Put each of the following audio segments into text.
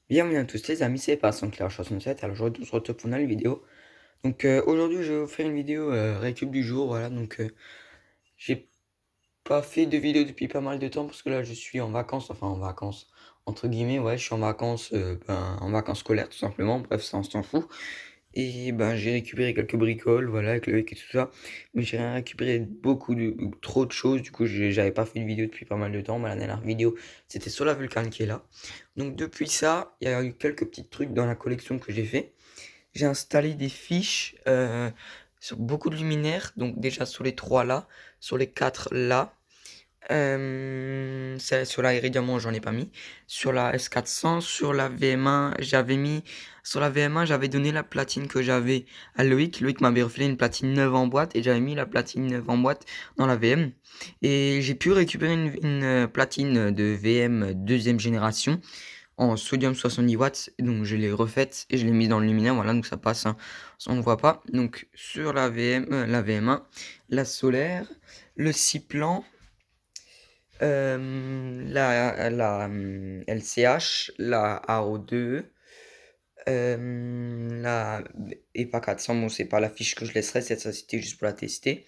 Bienvenue à tous les amis, c'est pas Claire 67. Alors aujourd'hui on se retrouve pour une nouvelle vidéo. Donc aujourd'hui je vais vous faire une vidéo récup du jour, voilà. Donc j'ai pas fait de vidéo depuis pas mal de temps parce que là je suis en vacances, enfin en vacances entre guillemets, ouais, je suis en vacances, en vacances scolaires tout simplement. Bref, ça on s'en fout. Et ben j'ai récupéré quelques bricoles, voilà, avec le et tout ça. Mais j'ai rien récupéré trop de choses. Du coup j'avais pas fait une vidéo depuis pas mal de temps. Mais la dernière vidéo c'était sur la Vulcan qui est là. Donc depuis ça, il y a eu quelques petits trucs dans la collection que j'ai fait. J'ai installé des fiches sur beaucoup de luminaires. Donc déjà sur les 3 là, sur les 4 là. Sur la Iridium, j'en ai pas mis. Sur la S400, sur la VM1, j'avais mis. Sur la VM1, j'avais donné la platine que j'avais à Loïc. Loïc m'avait refilé une platine neuve en boîte et j'avais mis la platine neuve en boîte dans la VM. Et j'ai pu récupérer une platine de VM deuxième génération en sodium 70 watts. Donc je l'ai refaite et je l'ai mise dans le luminaire. Voilà, donc ça passe, hein, ça on ne voit pas. Donc sur la VM1, la solaire, le 6 plan. La LCH, la AO2, la EPA 400, bon, c'est pas la fiche que je laisserai, ça c'était juste pour la tester.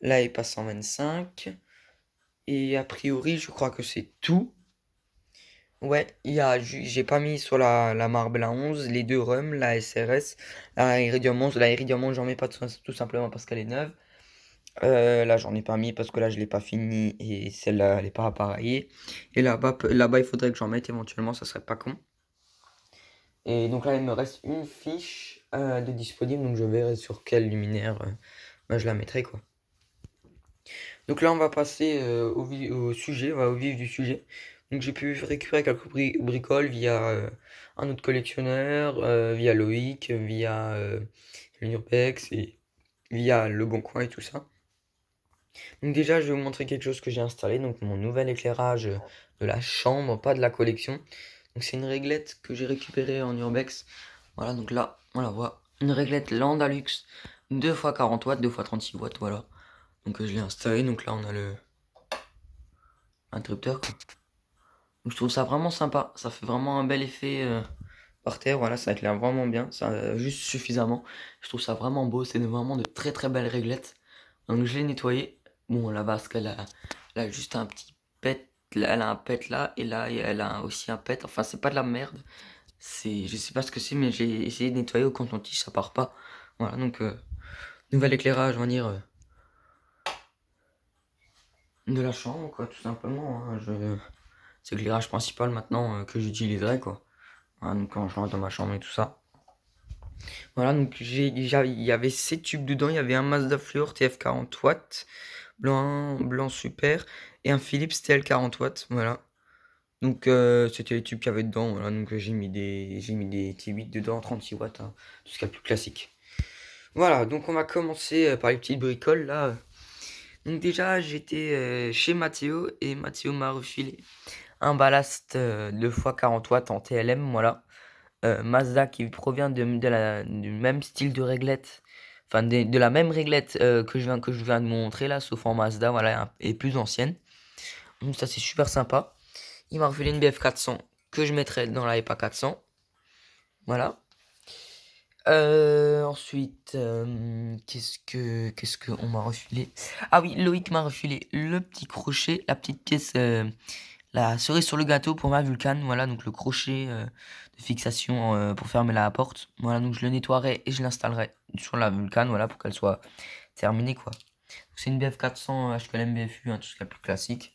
La EPA 125, et a priori, je crois que c'est tout. Ouais, j'ai pas mis sur la Marble à 11, les deux RUM, la SRS, la Iridium 11. La Iridium 11, j'en mets pas tout simplement parce qu'elle est neuve. Là, j'en ai pas mis parce que là, je l'ai pas fini et celle-là, elle est pas appareillée. Et là-bas, il faudrait que j'en mette éventuellement, ça serait pas con. Et donc là, il me reste une fiche de disponible, donc je verrai sur quel luminaire je la mettrai, quoi. Donc là, on va passer au sujet, au vif du sujet. Donc j'ai pu récupérer quelques bricoles via un autre collectionneur, via Loïc, via l'Urbex et via Le Bon Coin et tout ça. Donc déjà, je vais vous montrer quelque chose que j'ai installé, donc mon nouvel éclairage de la chambre, pas de la collection. Donc c'est une réglette que j'ai récupérée en Urbex. Voilà, donc là, on la voit. Une réglette Landalux 2 x 40 watts, 2 x 36 watts, voilà. Donc je l'ai installé, donc là on a le interrupteur, quoi. Donc je trouve ça vraiment sympa, ça fait vraiment un bel effet par terre, voilà, ça éclaire vraiment bien, ça juste suffisamment. Je trouve ça vraiment beau, c'est vraiment de très très belles réglettes. Donc je l'ai nettoyé. Bon, la vasque, elle a juste un petit pet. Elle a un pet là, et là, elle a aussi un pet. Enfin, c'est pas de la merde. Je sais pas ce que c'est, mais j'ai essayé de nettoyer au coton-tige, ça part pas. Voilà, donc, nouvel éclairage, on va dire, de la chambre, quoi, tout simplement, hein. C'est l'éclairage principal maintenant que j'utiliserai, quoi. Voilà, donc quand je rentre dans ma chambre et tout ça. Voilà, donc il y avait 7 tubes dedans. Il y avait un Mazda Fluor TF 40 watts, blanc super, et un Philips TL 40 watts. Voilà. Donc c'était les tubes qu'il y avait dedans. Voilà, donc j'ai mis des T8 dedans, 36 watts, hein, tout ce qu'il y a de plus classique. Voilà, donc on va commencer par les petites bricoles là. Donc déjà j'étais chez Mathéo et Mathéo m'a refilé un ballast 2 x 40 watts en TLM, voilà. Mazda qui provient du même style de réglette, enfin de la même réglette que je viens de montrer là, sauf en Mazda, voilà, et plus ancienne. Donc ça c'est super sympa. Il m'a refilé une BF 400 que je mettrai dans la EPA 400. Voilà. Ensuite, qu'est-ce que on m'a refilé? Ah oui, Loïc m'a refilé le petit crochet, la petite pièce, la cerise sur le gâteau pour ma Vulcan. Voilà, donc le crochet de fixation pour fermer la porte. Voilà, donc je le nettoierai et je l'installerai sur la Vulcan, voilà, pour qu'elle soit terminée, quoi. C'est une BF 400 HQLM BFU, hein, tout ce qu'il y a de plus classique.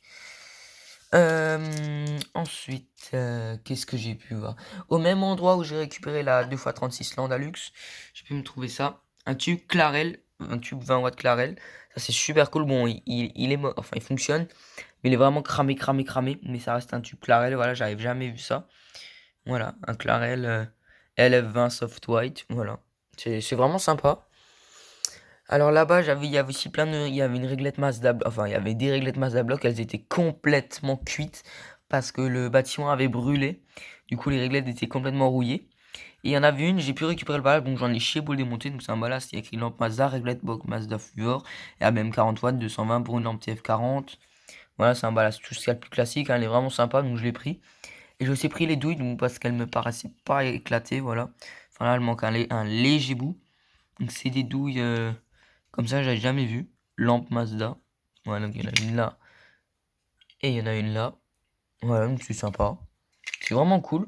Ensuite, qu'est-ce que j'ai pu voir? Au même endroit où j'ai récupéré la 2x36 Landalux, j'ai pu me trouver ça. Un tube Clarel, un tube 20 watts Clarel. Ça, c'est super cool. Bon, il est enfin, il fonctionne, mais il est vraiment cramé. Mais ça reste un tube Clarel. Voilà, j'avais jamais vu ça. Voilà, un Clarel LF20 Soft White. Voilà, c'est vraiment sympa. Alors là-bas, il y avait aussi il y avait une réglette Mazda, enfin, il y avait des réglettes Mazda Block, elles étaient complètement cuites parce que le bâtiment avait brûlé. Du coup, les réglettes étaient complètement rouillées. Et il y en avait une, j'ai pu récupérer le ballast, donc j'en ai chié pour le démonter. Donc c'est un ballast, il y a écrit lampe Mazda, réglette box Mazda Fluor, et ABM 40 watts, 220 pour une lampe TF40. Voilà, c'est un ballast tout ce qu'il y a de plus classique, hein, elle est vraiment sympa, donc je l'ai pris. Et j'ai aussi pris les douilles donc, parce qu'elles me paraissaient pas éclatées, voilà. Enfin là, elle manque un léger bout. Donc c'est des douilles comme ça, j'avais jamais vu. Lampe Mazda. Voilà, donc il y en a une là. Et il y en a une là. Voilà, donc c'est sympa. C'est vraiment cool.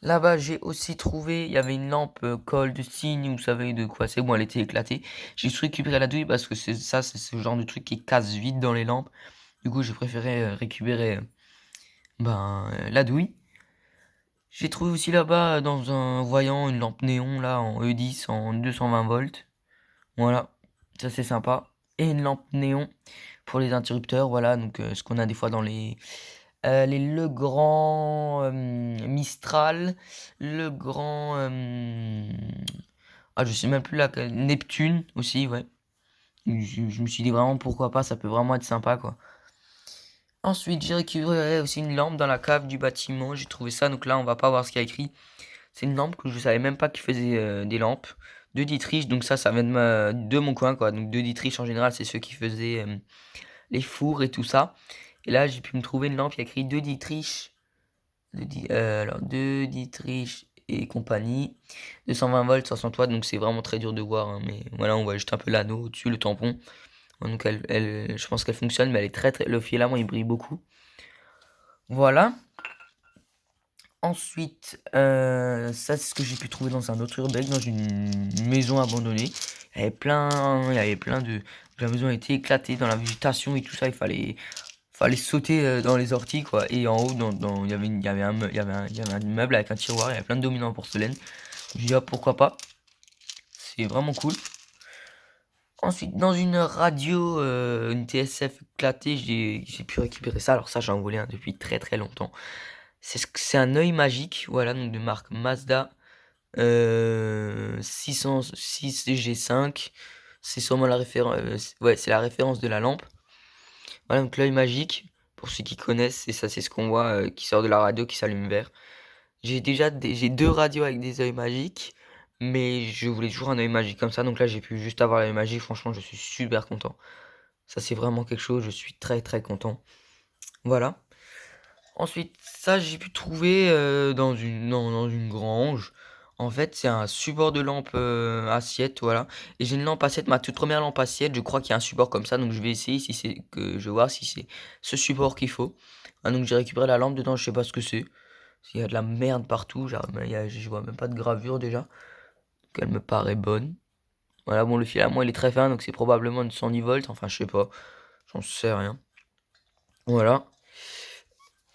Là-bas, j'ai aussi trouvé, il y avait une lampe colle de cygne, vous savez de quoi c'est. Bon, elle était éclatée. J'ai juste récupéré la douille parce que c'est ce genre de truc qui casse vite dans les lampes. Du coup, j'ai préféré récupérer la douille. J'ai trouvé aussi là-bas dans un voyant une lampe néon là en E10 en 220 volts. Voilà, ça c'est sympa. Et une lampe néon pour les interrupteurs, voilà, donc ce qu'on a des fois dans les Legrand Mistral, Legrand je sais même plus là, Neptune aussi, ouais. Je me suis dit vraiment pourquoi pas, ça peut vraiment être sympa quoi. Ensuite, j'ai récupéré aussi une lampe dans la cave du bâtiment, j'ai trouvé ça, donc là on va pas voir ce qu'il y a écrit. C'est une lampe que je savais même pas qu'il faisait des lampes de Dietrich, donc ça vient de mon coin quoi. Donc de Dietrich en général, c'est ceux qui faisaient les fours et tout ça. Et là, j'ai pu me trouver une lampe qui a écrit de Dietrich, de Dietrich et compagnie, 220 volts, 60 watts, donc c'est vraiment très dur de voir, hein, mais voilà, on voit juste un peu l'anneau au-dessus, le tampon. Donc je pense qu'elle fonctionne, mais elle est très, le filament il brille beaucoup. Voilà. Ensuite, ça c'est ce que j'ai pu trouver dans un autre urbex, dans une maison abandonnée. Il y avait plein de... La maison a été éclatée dans la végétation et tout ça, fallait sauter dans les orties quoi. Et en haut, il y avait un meuble avec un tiroir, il y avait plein de dominants en porcelaine. Je me dis, ah, pourquoi pas, c'est vraiment cool. Ensuite, dans une radio, une TSF éclatée, j'ai pu récupérer ça. Alors ça, j'en voulais un depuis très très longtemps. C'est un œil magique, voilà, donc de marque Mazda 606 G5. C'est sûrement la référence, ouais, c'est la référence de la lampe. Voilà, donc l'œil magique, pour ceux qui connaissent, c'est ça, c'est ce qu'on voit qui sort de la radio qui s'allume vert. J'ai deux radios avec des œils magiques, mais je voulais toujours un œil magique comme ça, donc là j'ai pu juste avoir l'œil magique. Franchement, je suis super content. Ça, c'est vraiment quelque chose, je suis très très content. Voilà. Ensuite, ça, j'ai pu trouver dans une grange. En fait, c'est un support de lampe assiette, voilà. Et j'ai une lampe assiette, ma toute première lampe assiette. Je crois qu'il y a un support comme ça, donc je vais essayer si c'est que je vais voir si c'est ce support qu'il faut. Ah, donc j'ai récupéré la lampe dedans, je sais pas ce que c'est. Il y a de la merde partout, genre, je vois même pas de gravure déjà. Donc elle me paraît bonne. Voilà, bon, le filament il est très fin, donc c'est probablement une 110 volts. Enfin, je sais pas, j'en sais rien. Voilà.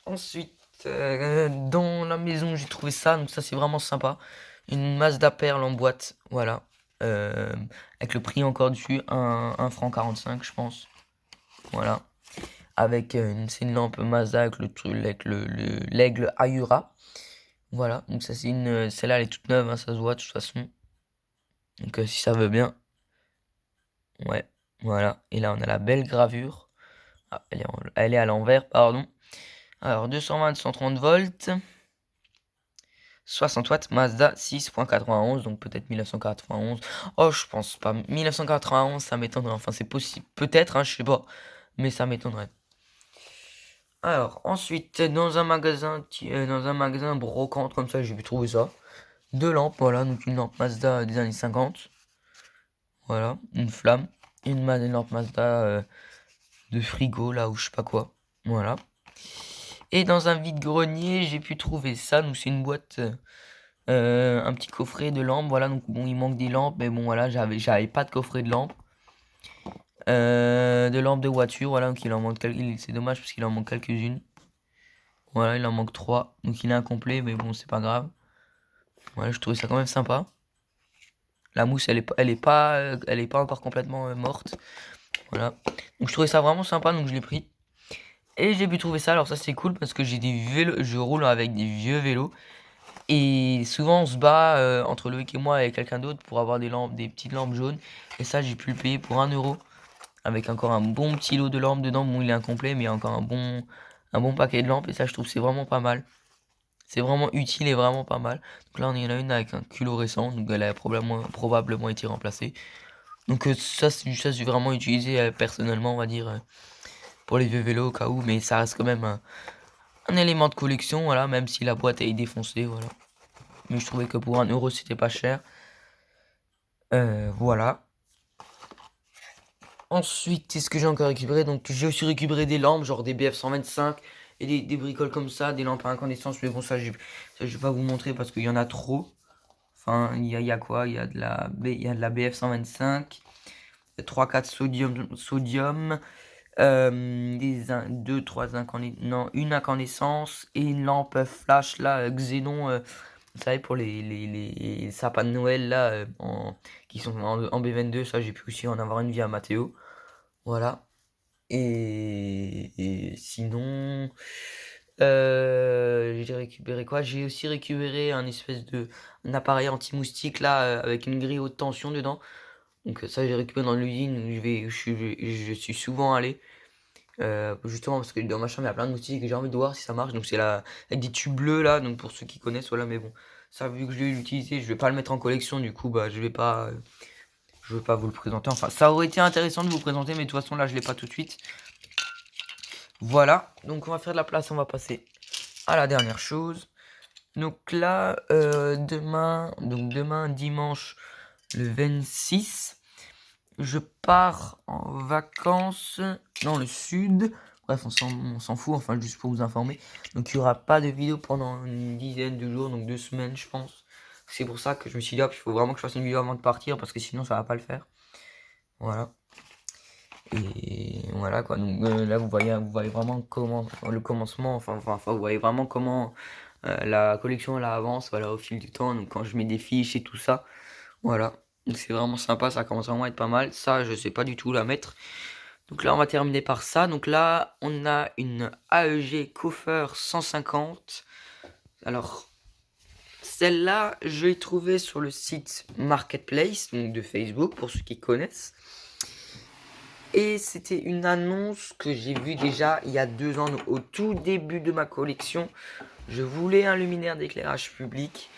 Ensuite, dans la maison, j'ai trouvé ça, donc ça c'est vraiment sympa. Une Mazda Perle en boîte, voilà. Euh, avec le prix encore dessus, 1 franc 45 je pense. Voilà. Avec c'est une lampe Mazda avec l'aigle Ayura. Voilà, donc ça c'est celle-là elle est toute neuve, hein, ça se voit de toute façon. Donc si ça veut bien. Ouais, voilà. Et là on a la belle gravure. Ah, elle est à l'envers, pardon. Alors 220, 130 volts. 60 watts, Mazda 6.91, donc peut-être 1991. Oh, je pense pas. 1991, ça m'étonnerait. Enfin, c'est possible. Peut-être, hein, je sais pas. Mais ça m'étonnerait. Alors, ensuite, dans un magasin brocante, comme ça, j'ai pu trouver ça. Deux lampes, voilà. Donc, une lampe Mazda des années 50. Voilà, une flamme. Une lampe Mazda de frigo, là, ou je sais pas quoi. Voilà. Et dans un vide-grenier, j'ai pu trouver ça. Donc, c'est une boîte. Un petit coffret de lampes, voilà, donc bon, il manque des lampes, mais bon, voilà, j'avais pas de coffret de lampes. De lampes de voiture, voilà, donc il en manque c'est dommage parce qu'il en manque quelques-unes. Voilà, il en manque 3, donc il est incomplet, mais bon, c'est pas grave. Voilà, je trouvais ça quand même sympa. La mousse, elle est pas encore complètement morte. Voilà. Donc je trouvais ça vraiment sympa, donc je l'ai pris. Et j'ai pu trouver ça, alors ça c'est cool parce que j'ai des vélos, je roule avec des vieux vélos. Et souvent on se bat entre Loïc et moi et quelqu'un d'autre pour avoir des petites lampes jaunes. Et ça j'ai pu le payer pour 1 euro. Avec encore un bon petit lot de lampes dedans. Bon il est incomplet mais il y a encore un bon paquet de lampes. Et ça je trouve c'est vraiment pas mal. C'est vraiment utile et vraiment pas mal. Donc là on en a une avec un culot récent. Donc elle a probablement été remplacée. Donc ça c'est vraiment utilisé personnellement on va dire. Pour les vieux vélos au cas où. Mais ça reste quand même un élément de collection, voilà, même si la boîte est défoncée, voilà. Mais je trouvais que pour 1 € c'était pas cher. Voilà. Ensuite, qu'est-ce que j'ai encore récupéré? Donc j'ai aussi récupéré des lampes, genre des BF 125 et des bricoles comme ça, des lampes à incandescence. Mais bon, ça je vais pas vous montrer parce qu'il y en a trop. Enfin, il y a quoi? Il y a de la BF 125, 3-4 sodium, une incandescence et une lampe flash là, Xénon, vous savez, pour les sapins de Noël là, qui sont en B22. Ça, j'ai pu aussi en avoir une via Mathéo. Voilà. Et sinon, j'ai récupéré quoi? J'ai aussi récupéré un appareil anti-moustique là, avec une grille haute tension dedans. Donc ça, j'ai récupéré dans l'usine où je suis souvent allé. Justement parce que dans ma chambre il y a plein de moustiques et j'ai envie de voir si ça marche. Donc c'est là avec des tubes bleus là, donc pour ceux qui connaissent, voilà. Mais bon, ça, vu que je vais l'utiliser, je vais pas le mettre en collection. Du coup, bah je vais pas vous le présenter. Enfin, ça aurait été intéressant de vous présenter, mais de toute façon là je l'ai pas tout de suite. Voilà, donc on va faire de la place, on va passer à la dernière chose. Donc là, demain dimanche le 26, je pars en vacances dans le sud. Bref, on s'en fout, enfin juste pour vous informer. Donc il n'y aura pas de vidéo pendant une dizaine de jours, donc 2 semaines je pense. C'est pour ça que je me suis dit, hop, il faut vraiment que je fasse une vidéo avant de partir, parce que sinon ça va pas le faire. Voilà. Et voilà quoi, donc là vous voyez vraiment comment le commencement, enfin vous voyez vraiment comment la collection elle avance, voilà, au fil du temps. Donc quand je mets des fiches et tout ça, voilà, donc c'est vraiment sympa, ça commence vraiment à être pas mal. Ça, je sais pas du tout la mettre. Donc là on va terminer par ça. Donc là on a une AEG Coffer 150. Alors celle-là je l'ai trouvée sur le site Marketplace, donc de Facebook pour ceux qui connaissent. Et c'était une annonce que j'ai vue déjà il y a 2 ans, au tout début de ma collection. Je voulais un luminaire d'éclairage public,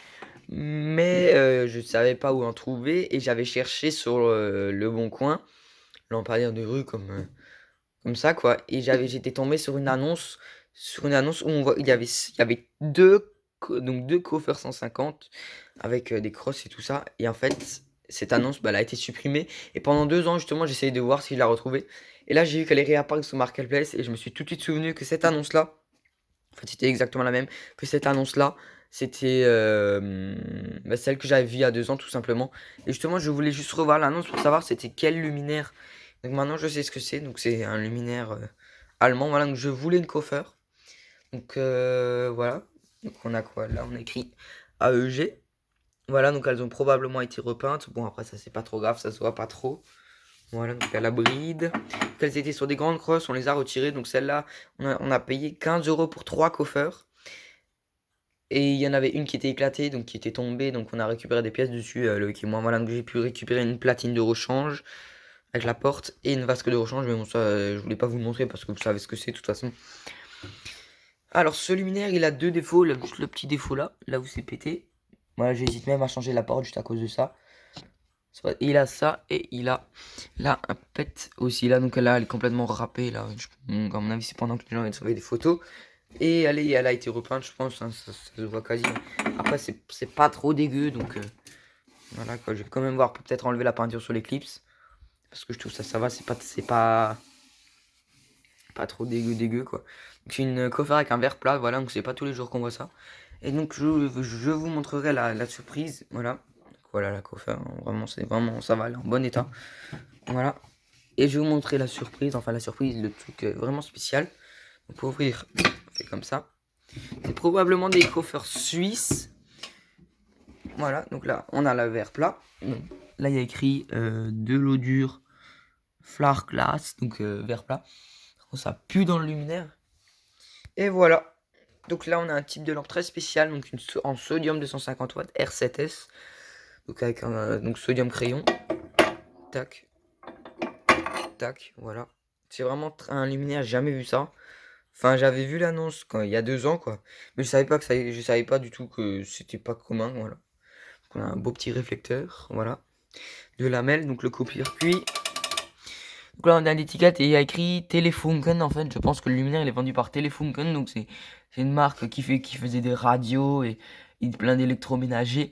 mais je ne savais pas où en trouver. Et j'avais cherché sur le Bon Coin, lampadaire de rue comme ça, quoi. Et j'étais tombé sur une annonce, où il y avait deux coffres 150 avec des crosses et tout ça. Et en fait, cette annonce, bah, elle a été supprimée. Et pendant 2 ans, justement, j'essayais de voir si je la retrouvais. Et là, j'ai vu qu'elle est réapparue sur Marketplace. Et je me suis tout de suite souvenu que cette annonce-là, en fait, c'était exactement la même. Que cette annonce-là, c'était bah, celle que j'avais vue il y a 2 ans, tout simplement. Et justement, je voulais juste revoir l'annonce pour savoir c'était quel luminaire. Donc maintenant, je sais ce que c'est. Donc c'est un luminaire allemand. Voilà, donc je voulais une coffre. Donc voilà. Donc on a quoi? Là, on a écrit AEG. Voilà, donc elles ont probablement été repeintes. Bon, après, ça, c'est pas trop grave, ça se voit pas trop. Voilà, donc à la bride. Donc, elles étaient sur des grandes crosses, on les a retirées. Donc celle-là, on a payé 15 € pour 3 coffres. Et il y en avait une qui était éclatée, donc qui était tombée. Donc on a récupéré des pièces dessus, Loïc et moi. Voilà, donc j'ai pu récupérer une platine de rechange avec la porte et une vasque de rechange. Mais bon, ça, je voulais pas vous le montrer parce que vous savez ce que c'est de toute façon. Alors, ce luminaire, il a 2 défauts. Le petit défaut là où c'est pété. Voilà, j'hésite même à changer la porte juste à cause de ça. Il a ça et il a là un pet aussi là. Donc là, elle est complètement râpée là. Donc, à mon avis, c'est pendant que les gens avaient des photos. Et elle a été repeinte, je pense. Hein, ça se voit quasi. Après, c'est pas trop dégueu. Donc voilà quoi. Je vais quand même voir pour peut-être enlever la peinture sur l'éclipse. Parce que je trouve ça va. Pas trop dégueu quoi. C'est une coffre avec un verre plat. Voilà. Donc c'est pas tous les jours qu'on voit ça. Et donc je vous montrerai la surprise. Voilà. Voilà la coffre, hein. Vraiment, ça va, elle est en bon état. Voilà. Et je vais vous montrer la surprise, le truc vraiment spécial. Donc pour ouvrir, on fait comme ça. C'est probablement des coffres suisses. Voilà, donc là, on a le verre plat. Donc, là, il y a écrit de l'eau dure, Flar Glass, donc verre plat. Ça pue dans le luminaire. Et voilà. Donc là, on a un type de lampe très spécial, donc en sodium 250 watts, R7S. Donc avec un sodium crayon. Tac. Tac, voilà. C'est vraiment un luminaire, j'ai jamais vu ça. Enfin, j'avais vu l'annonce il y a 2 ans, quoi. Mais je savais pas du tout que c'était pas commun, voilà. Donc, on a un beau petit réflecteur, voilà. De lamelles, donc le copier-cuit. Donc là, on a l'étiquette et il y a écrit Telefunken. En fait, je pense que le luminaire, il est vendu par Telefunken. Donc c'est une marque qui faisait des radios et plein d'électroménagers.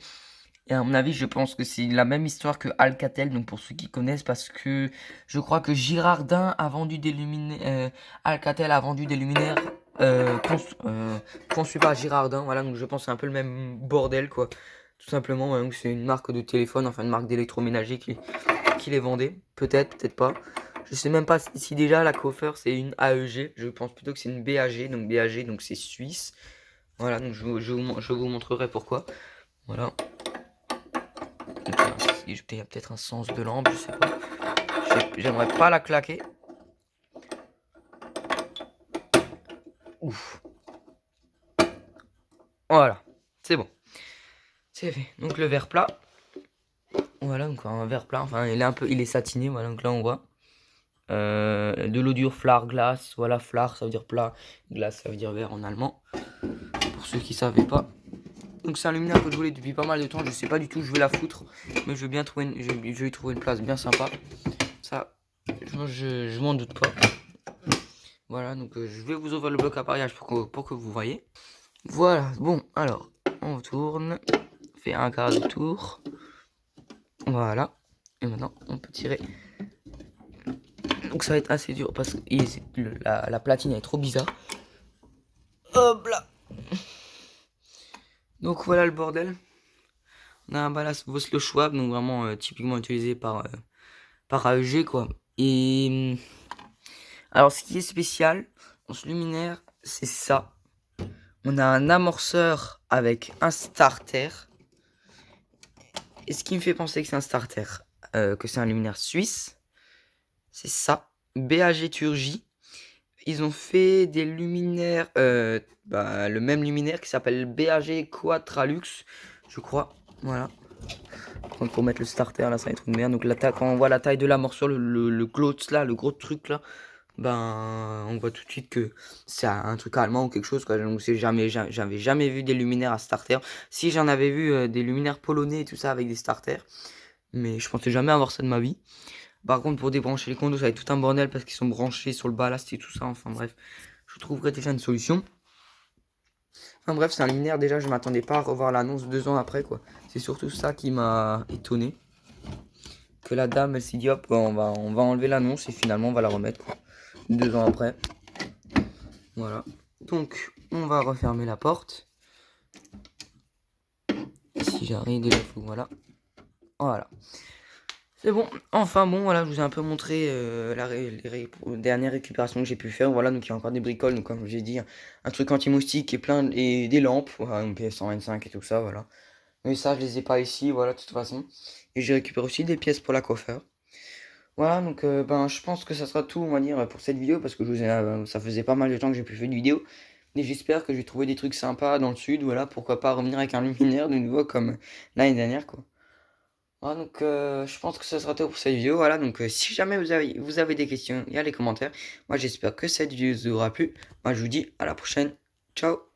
Et à mon avis, je pense que c'est la même histoire que Alcatel, donc pour ceux qui connaissent, parce que je crois que Girardin a vendu des luminaires, Alcatel a vendu des luminaires conçus par Girardin. Voilà, donc je pense que c'est un peu le même bordel, quoi. Tout simplement, ouais, donc c'est une marque de téléphone, enfin une marque d'électroménager qui les vendait. Peut-être, peut-être pas. Je sais même pas si déjà la Cofer c'est une AEG. Je pense plutôt que c'est une BAG, donc BAG, donc c'est suisse. Voilà, donc je vous montrerai pourquoi. Voilà. Il y a peut-être un sens de lampe, je sais pas. J'aimerais pas la claquer. Ouf. Voilà, c'est bon. C'est fait. Donc le verre plat. Voilà, donc un verre plat. Enfin, il est satiné. Voilà, donc là on voit. De l'eau dure, flare, glace. Voilà, flare, ça veut dire plat. Glace, ça veut dire verre en allemand. Pour ceux qui savaient pas. Donc c'est un luminaire que je voulais depuis pas mal de temps. Je sais pas du tout où je vais la foutre. Mais je vais bien trouver je vais y trouver une place bien sympa. Ça, je m'en doute pas. Voilà, donc je vais vous ouvrir le bloc appareillage pour que vous voyez. Voilà, bon, alors, on tourne, on fait un quart de tour. Voilà, et maintenant, on peut tirer. Donc ça va être assez dur parce que la platine est trop bizarre. Hop là. Donc voilà le bordel. On a un ballast Vossloh Schwab, donc vraiment typiquement utilisé par AEG, quoi. Et alors, ce qui est spécial dans ce luminaire, c'est ça. On a un amorceur avec un starter. Et ce qui me fait penser que c'est un starter, que c'est un luminaire suisse, c'est ça. BAG Turgy. Ils ont fait des luminaires, le même luminaire qui s'appelle BAG Quatralux, je crois. Voilà. Donc pour mettre le starter là, ça va être une merde. Donc quand on voit la taille de l'amorceur, le gloss là, le gros truc là, ben on voit tout de suite que c'est un truc allemand ou quelque chose, quoi. Donc j'avais jamais vu des luminaires à starter. Si j'en avais vu des luminaires polonais et tout ça avec des starters, mais je pensais jamais avoir ça de ma vie. Par contre, pour débrancher les condos, ça va être tout un bordel parce qu'ils sont branchés sur le ballast et tout ça. Enfin bref, je trouverai déjà une solution. Enfin bref, c'est un luminaire. Déjà, je m'attendais pas à revoir l'annonce 2 ans après, quoi. C'est surtout ça qui m'a étonné. Que la dame, elle s'est dit, hop, on va enlever l'annonce et finalement, on va la remettre, quoi. 2 ans après. Voilà. Donc, on va refermer la porte. Si j'arrive déjà, voilà. Voilà. C'est bon, enfin bon, voilà, je vous ai un peu montré les dernières récupérations que j'ai pu faire. Voilà, donc il y a encore des bricoles, donc comme j'ai dit, un truc anti-moustique et des lampes, voilà, une PS125 et tout ça, voilà. Mais ça, je les ai pas ici, voilà, de toute façon. Et j'ai récupéré aussi des pièces pour la coiffeur. Voilà, donc je pense que ça sera tout, on va dire, pour cette vidéo, parce que ça faisait pas mal de temps que j'ai plus fait de vidéo. Et j'espère que je vais trouver des trucs sympas dans le sud, voilà, pourquoi pas revenir avec un luminaire de nouveau comme l'année dernière, quoi. Voilà, donc je pense que ce sera tout pour cette vidéo. Voilà, donc si jamais vous avez des questions, il y a les commentaires. Moi j'espère que cette vidéo vous aura plu. Moi je vous dis à la prochaine. Ciao.